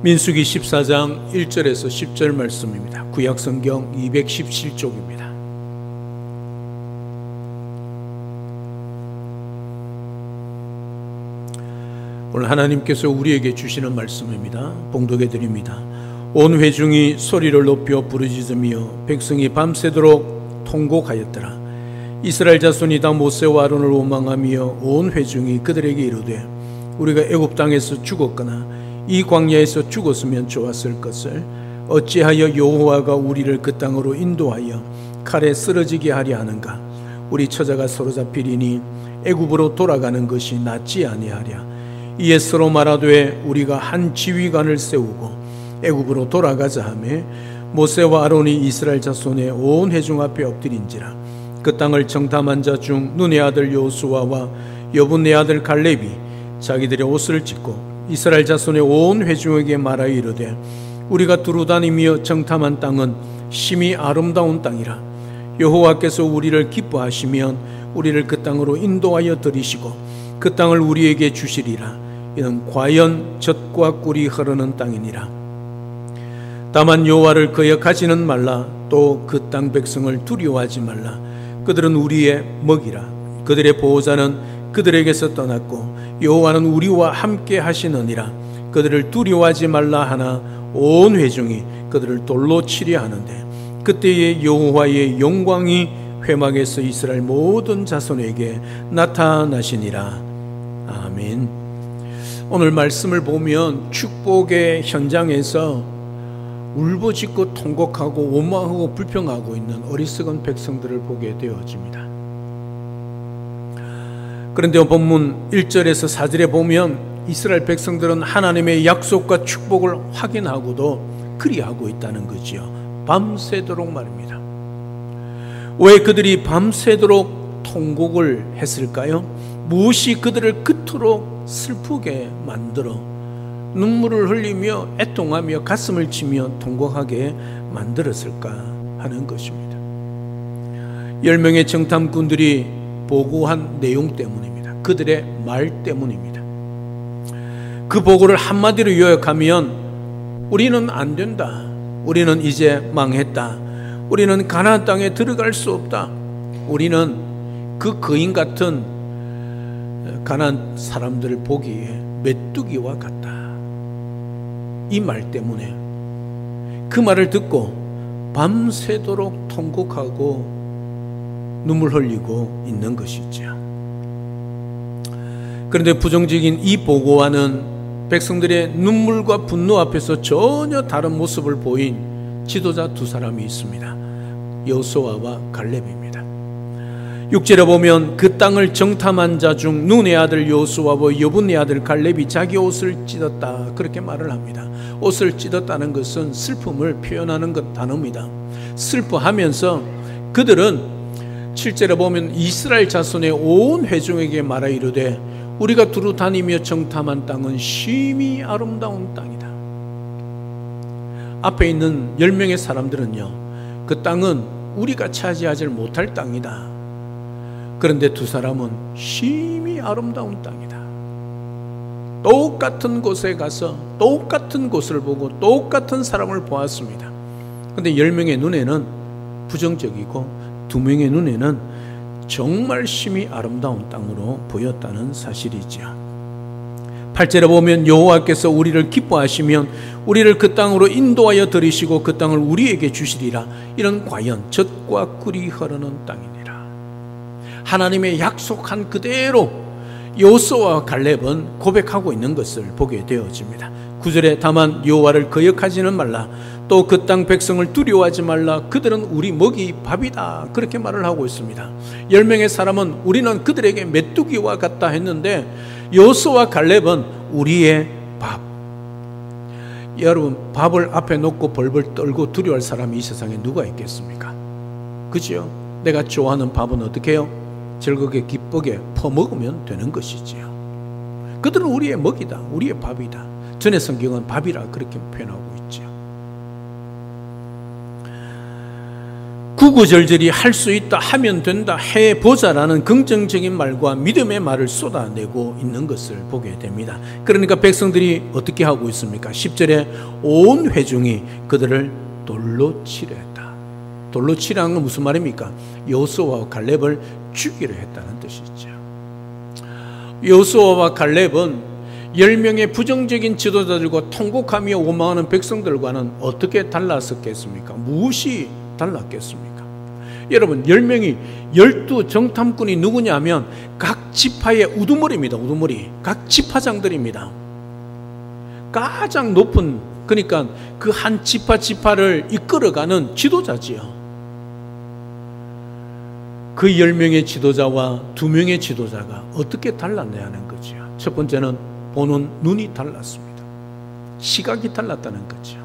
민수기 14장 1절에서 10절 말씀입니다. 구약성경 217쪽입니다. 오늘 하나님께서 우리에게 주시는 말씀입니다. 봉독해 드립니다. 온 회중이 소리를 높여 부르짖으며 백성이 밤새도록 통곡하였더라. 이스라엘 자손이 다 모세와 아론을 원망하며 온 회중이 그들에게 이르되 우리가 애굽 땅에서 죽었거나 이 광야에서 죽었으면 좋았을 것을 어찌하여 여호와가 우리를 그 땅으로 인도하여 칼에 쓰러지게 하려 하는가? 우리 처자가 사로잡히리니 애굽으로 돌아가는 것이 낫지 아니하랴. 이에 서로 말하되 우리가 한 지휘관을 세우고 애굽으로 돌아가자 하매 모세와 아론이 이스라엘 자손의 온 회중 앞에 엎드린지라. 그 땅을 정탐한 자 중 눈의 아들 여호수아와 여분의 아들 갈렙이 자기들의 옷을 찢고 이스라엘 자손의 온 회중에게 말하여 이르되 우리가 두루다니며 정탐한 땅은 심히 아름다운 땅이라. 여호와께서 우리를 기뻐하시면 우리를 그 땅으로 인도하여 들이시고 그 땅을 우리에게 주시리라. 이는 과연 젖과 꿀이 흐르는 땅이니라. 다만 여호와를 거역하지는 말라. 또 그 땅 백성을 두려워하지 말라. 그들은 우리의 먹이라. 그들의 보호자는 그들에게서 떠났고 여호와는 우리와 함께 하시느니라. 그들을 두려워하지 말라 하나 온 회중이 그들을 돌로 치려 하는데 그때에 여호와의 영광이 회막에서 이스라엘 모든 자손에게 나타나시니라. 아멘. 오늘 말씀을 보면 축복의 현장에서 울부짖고 통곡하고 원망하고 불평하고 있는 어리석은 백성들을 보게 되어집니다. 그런데 본문 1절에서 4절에 보면 이스라엘 백성들은 하나님의 약속과 축복을 확인하고도 그리하고 있다는 거지요. 밤새도록 말입니다. 왜 그들이 밤새도록 통곡을 했을까요? 무엇이 그들을 그토록 슬프게 만들어 눈물을 흘리며 애통하며 가슴을 치며 통곡하게 만들었을까 하는 것입니다. 10명의 정탐꾼들이 보고한 내용 때문입니다. 그들의 말 때문입니다. 그 보고를 한마디로 요약하면 우리는 안 된다. 우리는 이제 망했다. 우리는 가나안 땅에 들어갈 수 없다. 우리는 그 거인 같은 가나안 사람들을 보기에 메뚜기와 같다. 이 말 때문에 그 말을 듣고 밤새도록 통곡하고 눈물 흘리고 있는 것이죠. 그런데 부정적인 이 보고와는 백성들의 눈물과 분노 앞에서 전혀 다른 모습을 보인 지도자 두 사람이 있습니다. 여호수아와 갈렙입니다. 6절에 보면 그 땅을 정탐한 자 중 눈의 아들 여호수아와 여분의 아들 갈렙이 자기 옷을 찢었다. 그렇게 말을 합니다. 옷을 찢었다는 것은 슬픔을 표현하는 것 단어입니다. 슬퍼하면서 그들은 7절에 보면 이스라엘 자손의 온 회중에게 말하 이르되 우리가 두루 다니며 정탐한 땅은 심히 아름다운 땅이다. 앞에 있는 10명의 사람들은요, 그 땅은 우리가 차지하지 못할 땅이다. 그런데 두 사람은 심히 아름다운 땅이다. 똑같은 곳에 가서 똑같은 곳을 보고 똑같은 사람을 보았습니다. 그런데 10명의 눈에는 부정적이고 2명의 눈에는 정말 심히 아름다운 땅으로 보였다는 사실이죠. 8절에 보면 여호와께서 우리를 기뻐하시면 우리를 그 땅으로 인도하여 들이시고 그 땅을 우리에게 주시리라. 이런 과연 젖과 꿀이 흐르는 땅이니라. 하나님의 약속한 그대로 여호수아와 갈렙은 고백하고 있는 것을 보게 되어집니다. 9절에 다만 여호와를 거역하지는 말라. 또 그 땅 백성을 두려워하지 말라. 그들은 우리 먹이 밥이다. 그렇게 말을 하고 있습니다. 10명의 사람은 우리는 그들에게 메뚜기와 같다 했는데 여호수아와 갈렙은 우리의 밥. 여러분, 밥을 앞에 놓고 벌벌 떨고 두려워할 사람이 이 세상에 누가 있겠습니까? 그죠? 내가 좋아하는 밥은 어떻게 해요? 즐겁게 기쁘게 퍼먹으면 되는 것이지요. 그들은 우리의 먹이다. 우리의 밥이다. 전의 성경은 밥이라 그렇게 표현하고 있죠. 구구절절히 할 수 있다, 하면 된다, 해보자라는 긍정적인 말과 믿음의 말을 쏟아내고 있는 것을 보게 됩니다. 그러니까 백성들이 어떻게 하고 있습니까? 10절에 온 회중이 그들을 돌로 치려 했다. 돌로 치려는 건 무슨 말입니까? 여호수아와 갈렙을 죽이려 했다는 뜻이죠. 여호수아와 갈렙은 10명의 부정적인 지도자들과 통곡하며 원망하는 백성들과는 어떻게 달랐었겠습니까? 무엇이 달랐겠습니까? 여러분, 10명이 12 정탐꾼이 누구냐면 각 지파의 우두머리입니다. 우두머리. 각 지파장들입니다. 가장 높은, 그러니까 그 한 지파를 이끌어가는 지도자지요. 그 10명의 지도자와 2명의 지도자가 어떻게 달랐냐는 거죠. 첫 번째는 보는 눈이 달랐습니다. 시각이 달랐다는 거죠.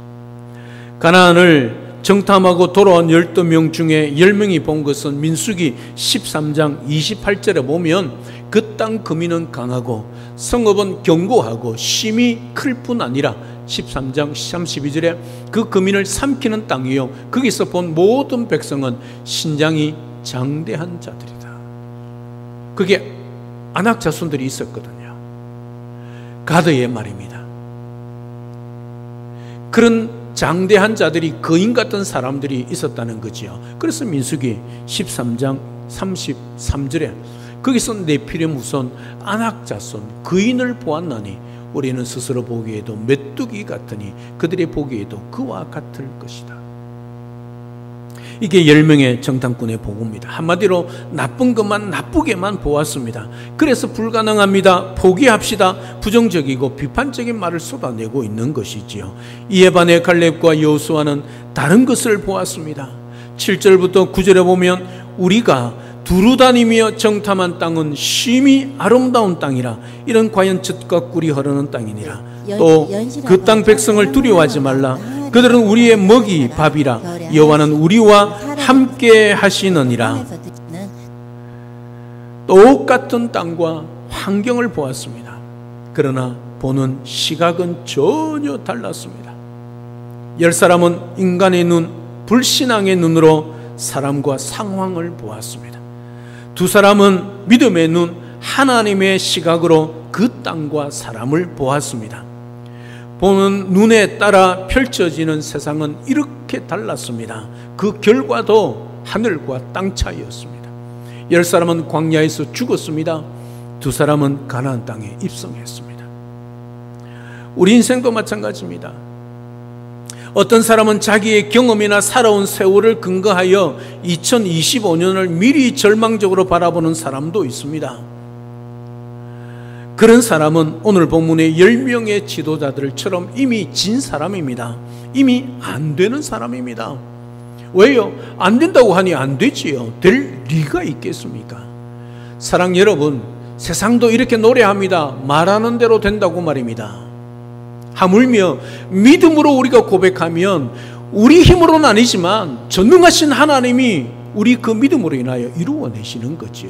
가나안을 정탐하고 돌아온 12명 중에 10명이 본 것은 민수기 13장 28절에 보면 그 땅 거민은 강하고 성읍은 견고하고 심이 클 뿐 아니라 13장 32절에 그 거민을 삼키는 땅이요 거기서 본 모든 백성은 신장이 장대한 자들이다. 그게 아낙 자손들이 있었거든요. 가드의 말입니다. 그런 장대한 자들이 거인 같은 사람들이 있었다는 거지요. 그래서 민수기 13장 33절에 거기서 네피림 후손 아낙 자손 거인을 보았나니 우리는 스스로 보기에도 메뚜기 같으니 그들이 보기에도 그와 같을 것이다. 이게 10명의 정탐꾼의 보고입니다. 한마디로 나쁜 것만 나쁘게만 보았습니다. 그래서 불가능합니다, 포기합시다, 부정적이고 비판적인 말을 쏟아내고 있는 것이지요. 이에 반해 갈렙과 여호수아는 다른 것을 보았습니다. 7절부터 9절에 보면 우리가 두루 다니며 정탐한 땅은 심히 아름다운 땅이라 이런 과연 젖과 꿀이 흐르는 땅이니라. 또 그 땅 백성을 두려워하지 말라. 그들은 우리의 먹이 밥이라. 여호와는 우리와 함께 하시느니라. 똑같은 땅과 환경을 보았습니다. 그러나 보는 시각은 전혀 달랐습니다. 10사람은 인간의 눈, 불신앙의 눈으로 사람과 상황을 보았습니다. 2사람은 믿음의 눈, 하나님의 시각으로 그 땅과 사람을 보았습니다. 보는 눈에 따라 펼쳐지는 세상은 이렇게 달랐습니다. 그 결과도 하늘과 땅 차이였습니다. 10사람은 광야에서 죽었습니다. 2사람은 가나안 땅에 입성했습니다. 우리 인생도 마찬가지입니다. 어떤 사람은 자기의 경험이나 살아온 세월을 근거하여 2025년을 미리 절망적으로 바라보는 사람도 있습니다. 그런 사람은 오늘 본문의 10명의 지도자들처럼 이미 진 사람입니다. 이미 안 되는 사람입니다. 왜요? 안 된다고 하니 안 되지요. 될 리가 있겠습니까? 사랑 여러분, 세상도 이렇게 노래합니다. 말하는 대로 된다고 말입니다. 하물며 믿음으로 우리가 고백하면 우리 힘으로는 아니지만 전능하신 하나님이 우리 그 믿음으로 인하여 이루어내시는 거지요.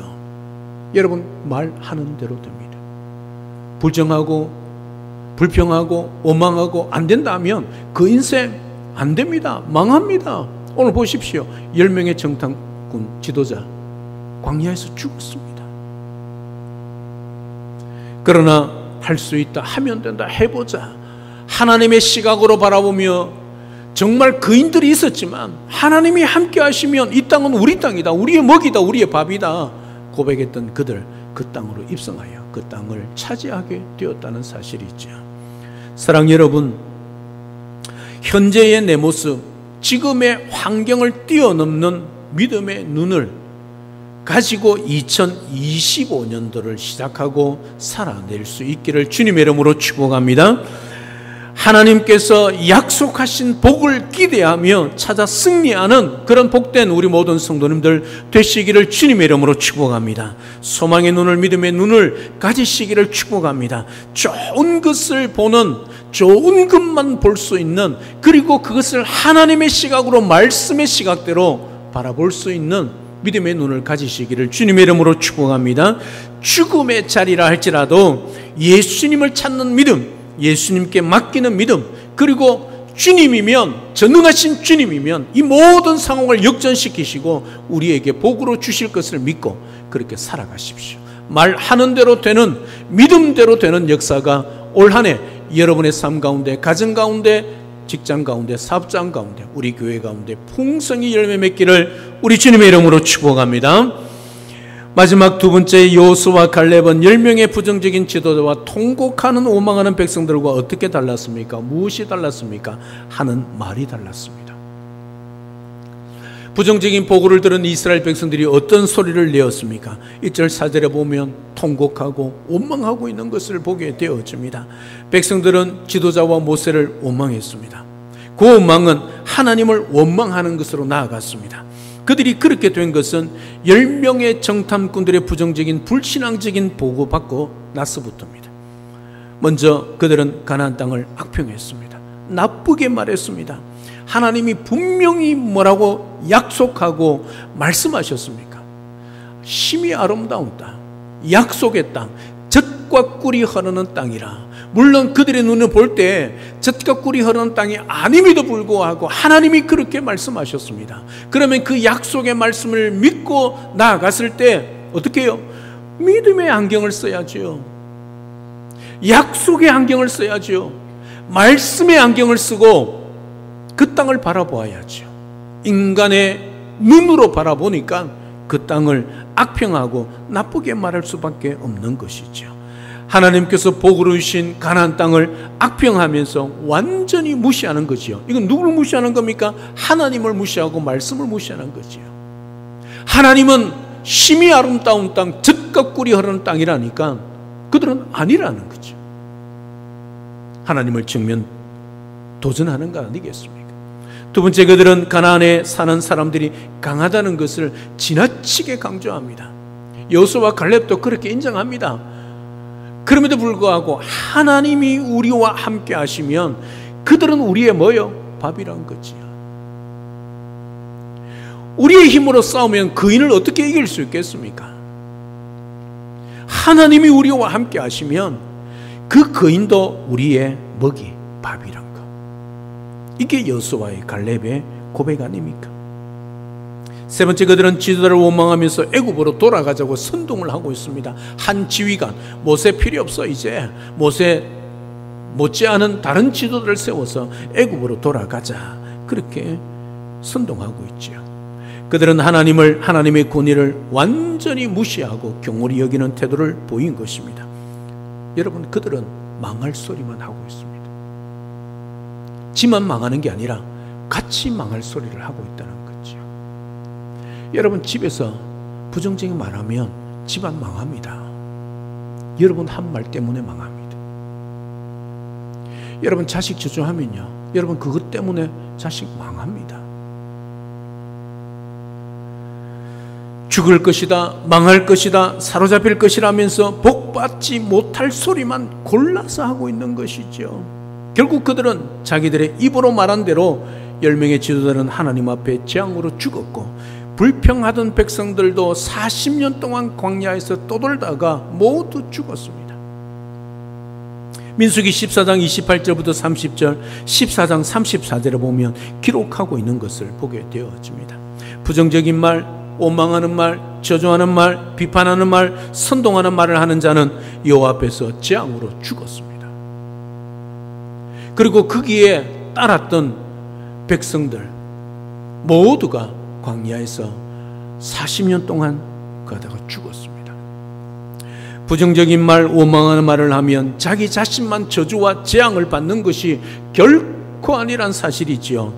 여러분, 말하는 대로 됩니다. 불정하고 불평하고 원망하고 안 된다 하면 그 인생 안 됩니다. 망합니다. 오늘 보십시오. 10명의 정탐꾼 지도자 광야에서 죽었습니다. 그러나 할 수 있다, 하면 된다, 해보자, 하나님의 시각으로 바라보며 정말 거인들이 있었지만 하나님이 함께 하시면 이 땅은 우리 땅이다, 우리의 먹이다, 우리의 밥이다 고백했던 그들, 그 땅으로 입성하여 그 땅을 차지하게 되었다는 사실이 있죠. 사랑 여러분, 현재의 내 모습, 지금의 환경을 뛰어넘는 믿음의 눈을 가지고 2025년도를 시작하고 살아낼 수 있기를 주님의 이름으로 축복합니다. 하나님께서 약속하신 복을 기대하며 찾아 승리하는 그런 복된 우리 모든 성도님들 되시기를 주님의 이름으로 축복합니다. 소망의 눈을, 믿음의 눈을 가지시기를 축복합니다. 좋은 것을 보는, 좋은 것만 볼 수 있는, 그리고 그것을 하나님의 시각으로, 말씀의 시각대로 바라볼 수 있는 믿음의 눈을 가지시기를 주님의 이름으로 축복합니다. 죽음의 자리라 할지라도 예수님을 찾는 믿음, 예수님께 맡기는 믿음, 그리고 주님이면, 전능하신 주님이면 이 모든 상황을 역전시키시고 우리에게 복으로 주실 것을 믿고 그렇게 살아가십시오. 말하는 대로 되는, 믿음대로 되는 역사가 올 한 해 여러분의 삶 가운데, 가정 가운데, 직장 가운데, 사업장 가운데, 우리 교회 가운데 풍성히 열매 맺기를 우리 주님의 이름으로 축복합니다. 마지막 두 번째, 여호수아와 갈렙은 10명의 부정적인 지도자와 통곡하는 오망하는 백성들과 어떻게 달랐습니까? 무엇이 달랐습니까? 하는 말이 달랐습니다. 부정적인 보고를 들은 이스라엘 백성들이 어떤 소리를 내었습니까? 1절 4절에 보면 통곡하고 원망하고 있는 것을 보게 되어집니다. 백성들은 지도자와 모세를 원망했습니다. 그 원망은 하나님을 원망하는 것으로 나아갔습니다. 그들이 그렇게 된 것은 10명의 정탐꾼들의 부정적인 불신앙적인 보고받고 나서부터입니다. 먼저 그들은 가나안 땅을 악평했습니다. 나쁘게 말했습니다. 하나님이 분명히 뭐라고 약속하고 말씀하셨습니까? 심히 아름다운 땅, 약속의 땅, 젖과 꿀이 흐르는 땅이라. 물론 그들의 눈을 볼 때 젖과 꿀이 흐르는 땅이 아님에도 불구하고 하나님이 그렇게 말씀하셨습니다. 그러면 그 약속의 말씀을 믿고 나아갔을 때 어떻게 해요? 믿음의 안경을 써야죠. 약속의 안경을 써야죠. 말씀의 안경을 쓰고 그 땅을 바라보아야죠. 인간의 눈으로 바라보니까 그 땅을 악평하고 나쁘게 말할 수밖에 없는 것이죠. 하나님께서 복으로 주신 가나안 땅을 악평하면서 완전히 무시하는 거지요. 이건 누구를 무시하는 겁니까? 하나님을 무시하고 말씀을 무시하는 거지요. 하나님은 심히 아름다운 땅, 젖과 꿀이 흐르는 땅이라니까 그들은 아니라는 거죠. 하나님을 정면 도전하는 거 아니겠습니까? 두 번째, 그들은 가나안에 사는 사람들이 강하다는 것을 지나치게 강조합니다. 여호수아와 갈렙도 그렇게 인정합니다. 그럼에도 불구하고 하나님이 우리와 함께 하시면 그들은 우리의 뭐요? 밥이란 거지요. 우리의 힘으로 싸우면 거인을 어떻게 이길 수 있겠습니까? 하나님이 우리와 함께 하시면 그 거인도 우리의 먹이, 밥이란 거. 이게 여호수아의 갈렙의 고백 아닙니까? 세 번째, 그들은 지도자를 원망하면서 애굽으로 돌아가자고 선동을 하고 있습니다. 한 지휘관, 모세 필요 없어, 이제 모세 못지않은 다른 지도자를 세워서 애굽으로 돌아가자, 그렇게 선동하고 있죠. 그들은 하나님의 권위를 완전히 무시하고 경홀히 여기는 태도를 보인 것입니다. 여러분, 그들은 망할 소리만 하고 있습니다. 지만 망하는 게 아니라 같이 망할 소리를 하고 있다는 거죠. 여러분, 집에서 부정적인 말하면 집안 망합니다. 여러분 한 말 때문에 망합니다. 여러분 자식 저주하면요, 여러분 그것 때문에 자식 망합니다. 죽을 것이다, 망할 것이다, 사로잡힐 것이라면서 복받지 못할 소리만 골라서 하고 있는 것이죠. 결국 그들은 자기들의 입으로 말한 대로 10명의 지도자는 하나님 앞에 재앙으로 죽었고, 불평하던 백성들도 40년 동안 광야에서 떠돌다가 모두 죽었습니다. 민수기 14장 28절부터 30절, 14장 34절에 보면 기록하고 있는 것을 보게 되어집니다. 부정적인 말, 원망하는 말, 저주하는 말, 비판하는 말, 선동하는 말을 하는 자는 여호와 앞에서 재앙으로 죽었습니다. 그리고 거기에 따랐던 백성들 모두가 광야에서 40년 동안 가다가 죽었습니다. 부정적인 말, 원망하는 말을 하면 자기 자신만 저주와 재앙을 받는 것이 결코 아니란 사실이지요.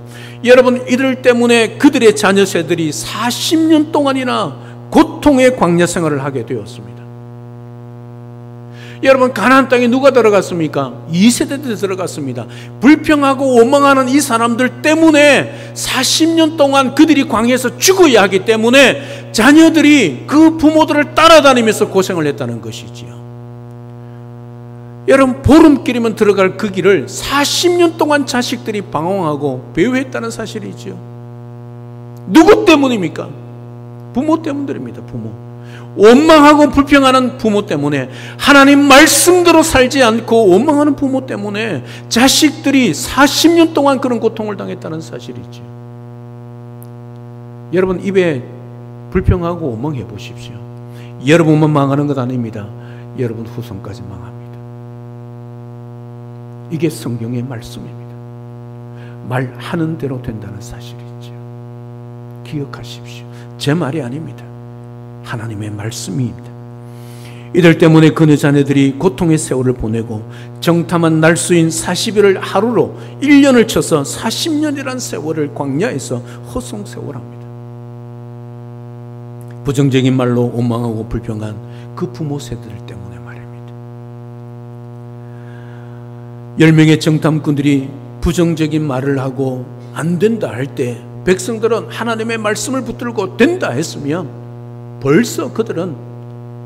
여러분, 이들 때문에 그들의 자녀 세들이 40년 동안이나 고통의 광야 생활을 하게 되었습니다. 여러분, 가나안 땅에 누가 들어갔습니까? 2세대들이 들어갔습니다. 불평하고 원망하는 이 사람들 때문에 40년 동안 그들이 광야에서 죽어야 하기 때문에 자녀들이 그 부모들을 따라다니면서 고생을 했다는 것이지요. 여러분, 보름길이면 들어갈 그 길을 40년 동안 자식들이 방황하고 배회했다는 사실이지요. 누구 때문입니까? 부모 때문들입니다. 부모. 원망하고 불평하는 부모 때문에, 하나님 말씀대로 살지 않고 원망하는 부모 때문에 자식들이 40년 동안 그런 고통을 당했다는 사실이죠. 여러분, 입에 불평하고 원망해 보십시오. 여러분만 망하는 것 아닙니다. 여러분 후손까지 망합니다. 이게 성경의 말씀입니다. 말하는 대로 된다는 사실이죠. 기억하십시오. 제 말이 아닙니다. 하나님의 말씀입니다. 이들 때문에 그네 자녀들이 고통의 세월을 보내고 정탐한 날수인 40일을 하루로 1년을 쳐서 40년이란 세월을 광야에서 허송세월합니다. 부정적인 말로 원망하고 불평한 그 부모 세대들 때문에 말입니다. 10명의 정탐꾼들이 부정적인 말을 하고 안 된다 할 때 백성들은 하나님의 말씀을 붙들고 된다 했으면 벌써 그들은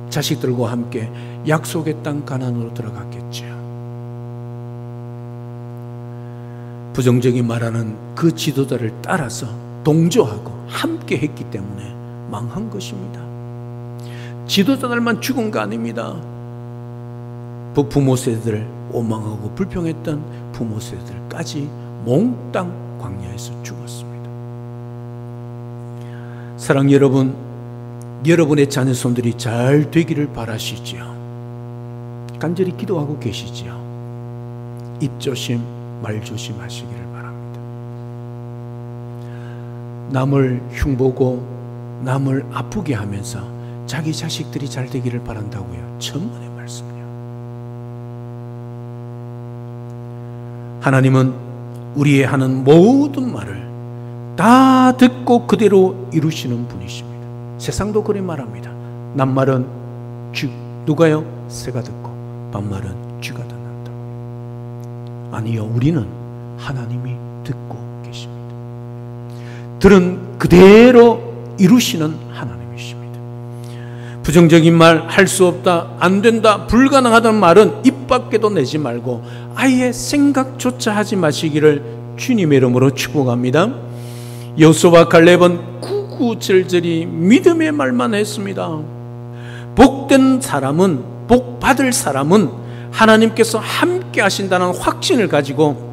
자식들과 함께 약속의 땅 가나안으로 들어갔겠죠. 부정적인 말하는 그 지도자를 따라서 동조하고 함께 했기 때문에 망한 것입니다. 지도자들만 죽은 거 아닙니다. 부모 세대들, 원망하고 불평했던 부모 세대들까지 몽땅 광야에서 죽었습니다. 사랑 여러분, 여러분의 자녀손들이 잘 되기를 바라시지요. 간절히 기도하고 계시지요. 입조심, 말조심 하시기를 바랍니다. 남을 흉보고 남을 아프게 하면서 자기 자식들이 잘 되기를 바란다고요. 천만의 말씀이요. 하나님은 우리의 하는 모든 말을 다 듣고 그대로 이루시는 분이십니다. 세상도 그리 말합니다. 남말은 누가요? 새가 듣고 반말은 쥐가 듣는다. 아니요, 우리는 하나님이 듣고 계십니다. 들은 그대로 이루시는 하나님이십니다. 부정적인 말, 할 수 없다, 안 된다, 불가능하다는 말은 입 밖에도 내지 말고 아예 생각조차 하지 마시기를 주님의 이름으로 축복합니다. 여호수아와 갈렙은 구구절절히 믿음의 말만 했습니다. 복된 사람은, 복 받을 사람은 하나님께서 함께 하신다는 확신을 가지고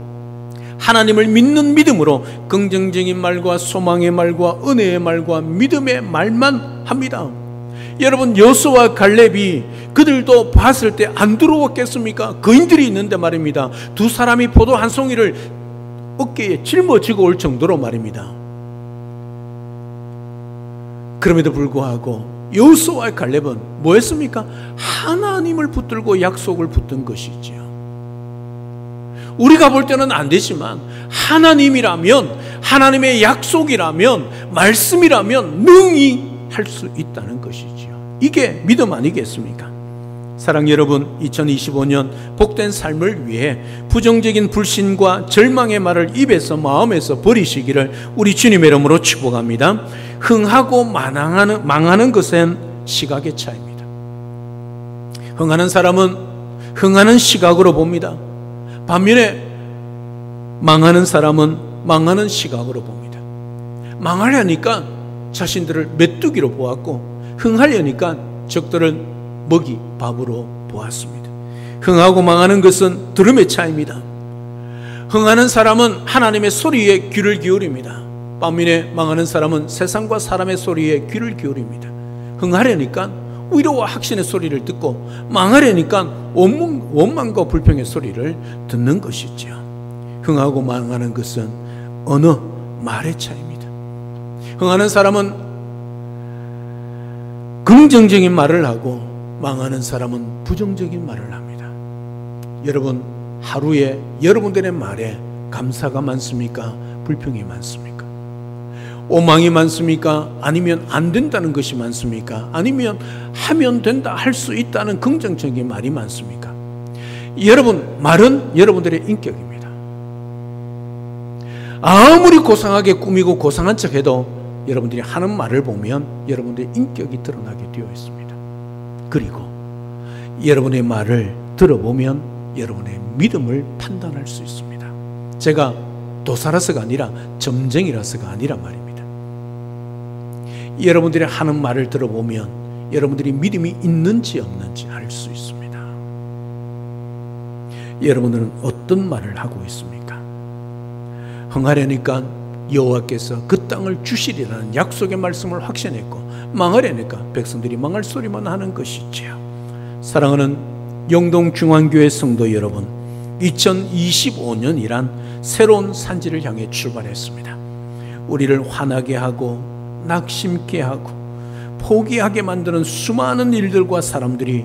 하나님을 믿는 믿음으로 긍정적인 말과 소망의 말과 은혜의 말과 믿음의 말만 합니다. 여러분, 여호수아와 갈렙이 그들도 봤을 때 안 두려웠겠습니까? 거인들이 있는데 말입니다. 두 사람이 포도 한 송이를 어깨에 짊어지고 올 정도로 말입니다. 그럼에도 불구하고 여호수아와 갈렙은 뭐 했습니까? 하나님을 붙들고 약속을 붙든 것이지요. 우리가 볼 때는 안 되지만 하나님이라면, 하나님의 약속이라면, 말씀이라면 능히 할 수 있다는 것이지요. 이게 믿음 아니겠습니까? 사랑 여러분, 2025년 복된 삶을 위해 부정적인 불신과 절망의 말을 입에서 마음에서 버리시기를 우리 주님의 이름으로 축복합니다. 흥하고 망하는 것은 시각의 차이입니다. 흥하는 사람은 흥하는 시각으로 봅니다. 반면에 망하는 사람은 망하는 시각으로 봅니다. 망하려니까 자신들을 메뚜기로 보았고, 흥하려니까 적들을 먹이, 밥으로 보았습니다. 흥하고 망하는 것은 들음의 차이입니다. 흥하는 사람은 하나님의 소리에 귀를 기울입니다. 반면에 망하는 사람은 세상과 사람의 소리에 귀를 기울입니다. 흥하려니까 위로와 확신의 소리를 듣고, 망하려니까 원망과 불평의 소리를 듣는 것이죠. 흥하고 망하는 것은 어느 말의 차이입니다. 흥하는 사람은 긍정적인 말을 하고, 망하는 사람은 부정적인 말을 합니다. 여러분, 하루에 여러분들의 말에 감사가 많습니까? 불평이 많습니까? 오망이 많습니까? 아니면 안 된다는 것이 많습니까? 아니면 하면 된다, 할 수 있다는 긍정적인 말이 많습니까? 여러분, 말은 여러분들의 인격입니다. 아무리 고상하게 꾸미고 고상한 척해도 여러분들이 하는 말을 보면 여러분들의 인격이 드러나게 되어 있습니다. 그리고 여러분의 말을 들어보면 여러분의 믿음을 판단할 수 있습니다. 제가 도사라서가 아니라 점쟁이라서가 아니라 말입니다. 여러분들이 하는 말을 들어보면 여러분들이 믿음이 있는지 없는지 알 수 있습니다. 여러분들은 어떤 말을 하고 있습니까? 흥하려니까 여호와께서 그 땅을 주시리라는 약속의 말씀을 확신했고, 망하려니까 백성들이 망할 소리만 하는 것이지요. 사랑하는 영동중앙교회 성도 여러분, 2025년이란 새로운 산지를 향해 출발했습니다. 우리를 화나게 하고 낙심케 하고 포기하게 만드는 수많은 일들과 사람들이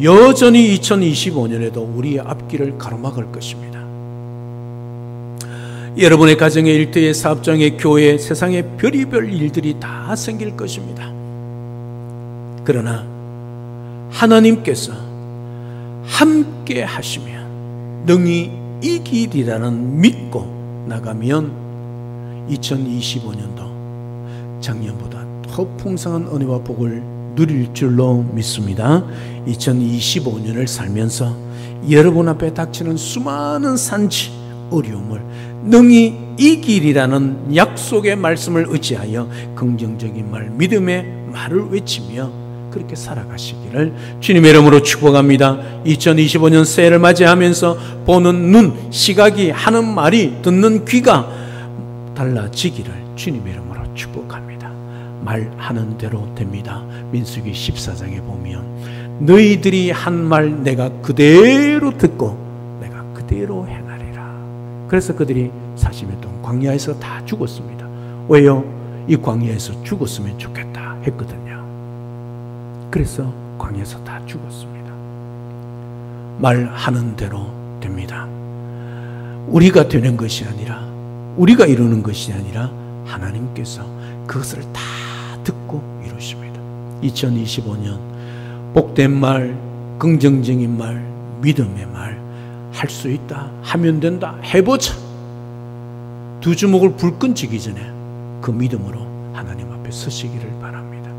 여전히 2025년에도 우리의 앞길을 가로막을 것입니다. 여러분의 가정의 일터의 사업장의 교회, 세상의 별의별 일들이 다 생길 것입니다. 그러나 하나님께서 함께 하시면 능히 이기리라는 믿고 나가면 2025년도 작년보다 더 풍성한 은혜와 복을 누릴 줄로 믿습니다. 2025년을 살면서 여러분 앞에 닥치는 수많은 산지, 어려움을 능히 이기리라는 약속의 말씀을 의지하여 긍정적인 말, 믿음의 말을 외치며 그렇게 살아가시기를 주님의 이름으로 축복합니다. 2025년 새해를 맞이하면서 보는 눈, 시각이, 하는 말이, 듣는 귀가 달라지기를 주님의 이름으로 축복합니다. 말하는 대로 됩니다. 민수기 14장에 보면 너희들이 한 말 내가 그대로 듣고 내가 그대로 행하리라. 그래서 그들이 40년 동안 광야에서 다 죽었습니다. 왜요? 이 광야에서 죽었으면 좋겠다 했거든요. 그래서 광야에서 다 죽었습니다. 말하는 대로 됩니다. 우리가 되는 것이 아니라, 우리가 이루는 것이 아니라 하나님께서 그것을 다 듣고 이루십니다. 2025년 복된 말, 긍정적인 말, 믿음의 말, 할 수 있다, 하면 된다, 해보자. 두 주먹을 불 끈지기 전에 그 믿음으로 하나님 앞에 서시기를 바랍니다.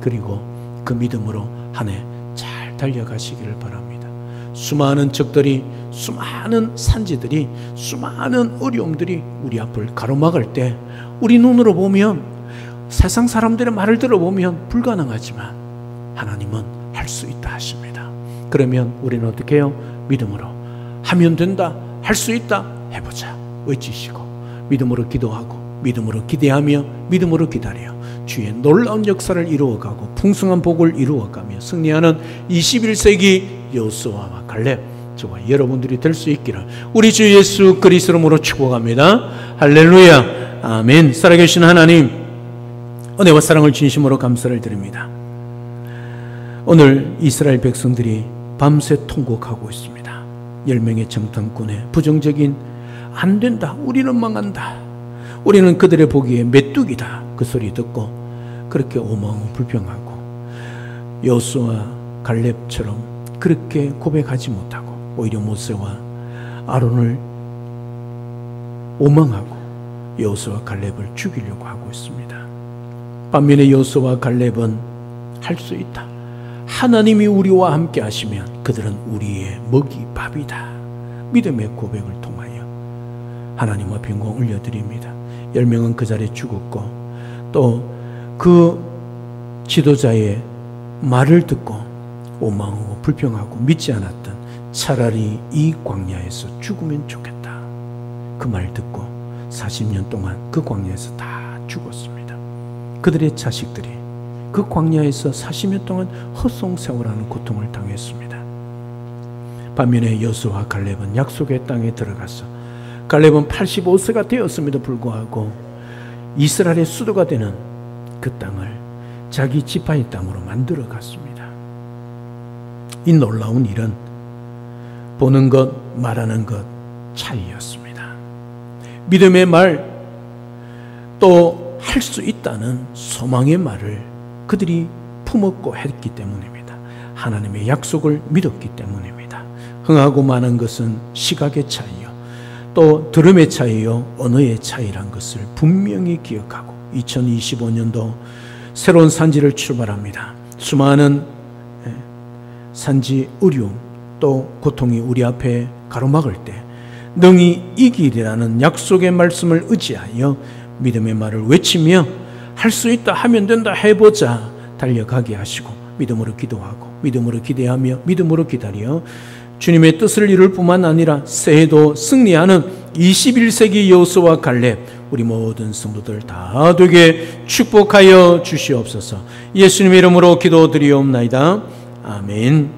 그리고 그 믿음으로 한 해 잘 달려가시기를 바랍니다. 수많은 적들이, 수많은 산지들이, 수많은 어려움들이 우리 앞을 가로막을 때 우리 눈으로 보면, 세상 사람들의 말을 들어보면 불가능하지만 하나님은 할 수 있다 하십니다. 그러면 우리는 어떻게 해요? 믿음으로 하면 된다, 할 수 있다, 해보자 외치시고 믿음으로 기도하고 믿음으로 기대하며 믿음으로 기다려 주의 놀라운 역사를 이루어가고 풍성한 복을 이루어가며 승리하는 21세기 여호수아와 갈렙, 저와 여러분들이 될 수 있기를 우리 주 예수 그리스도 이름으로 축복합니다. 할렐루야, 아멘. 살아계신 하나님, 은혜와 사랑을 진심으로 감사를 드립니다. 오늘 이스라엘 백성들이 밤새 통곡하고 있습니다. 10명의 정탐꾼의 부정적인 안 된다, 우리는 망한다, 우리는 그들의 보기에 메뚜기다, 그 소리 듣고 그렇게 오망하고 불평하고 여호수아 갈렙처럼 그렇게 고백하지 못하고 오히려 모세와 아론을 오망하고 여호수아 갈렙을 죽이려고 하고 있습니다. 반면에 여호수아 갈렙은 할 수 있다, 하나님이 우리와 함께 하시면 그들은 우리의 먹이 밥이다, 믿음의 고백을 통하여 하나님 앞에 영광 올려드립니다. 10명은 그 자리에 죽었고 또 그 지도자의 말을 듣고 오망하고 불평하고 믿지 않았던, 차라리 이 광야에서 죽으면 좋겠다, 그 말 듣고 40년 동안 그 광야에서 다 죽었습니다. 그들의 자식들이 그 광야에서 40년 동안 헛송세월하는 고통을 당했습니다. 반면에 여호수아와 갈렙은 약속의 땅에 들어가서, 갈렙은 85세가 되었음에도 불구하고 이스라엘의 수도가 되는 그 땅을 자기 지파의 땅으로 만들어 갔습니다. 이 놀라운 일은 보는 것, 말하는 것 차이였습니다. 믿음의 말, 또 할 수 있다는 소망의 말을 그들이 품었고 했기 때문입니다. 하나님의 약속을 믿었기 때문입니다. 흥하고 마는 것은 시각의 차이요, 또 들음의 차이요, 언어의 차이란 것을 분명히 기억하고 2025년도 새로운 산지를 출발합니다. 수많은 산지 어려움 또 고통이 우리 앞에 가로막을 때 능히 이기리라는 약속의 말씀을 의지하여 믿음의 말을 외치며 할 수 있다, 하면 된다, 해보자 달려가게 하시고 믿음으로 기도하고 믿음으로 기대하며 믿음으로 기다려 주님의 뜻을 이룰 뿐만 아니라 새해도 승리하는 21세기 여호수아와 갈렙 우리 모든 성도들 다 되게 축복하여 주시옵소서. 예수님의 이름으로 기도드리옵나이다. 아멘.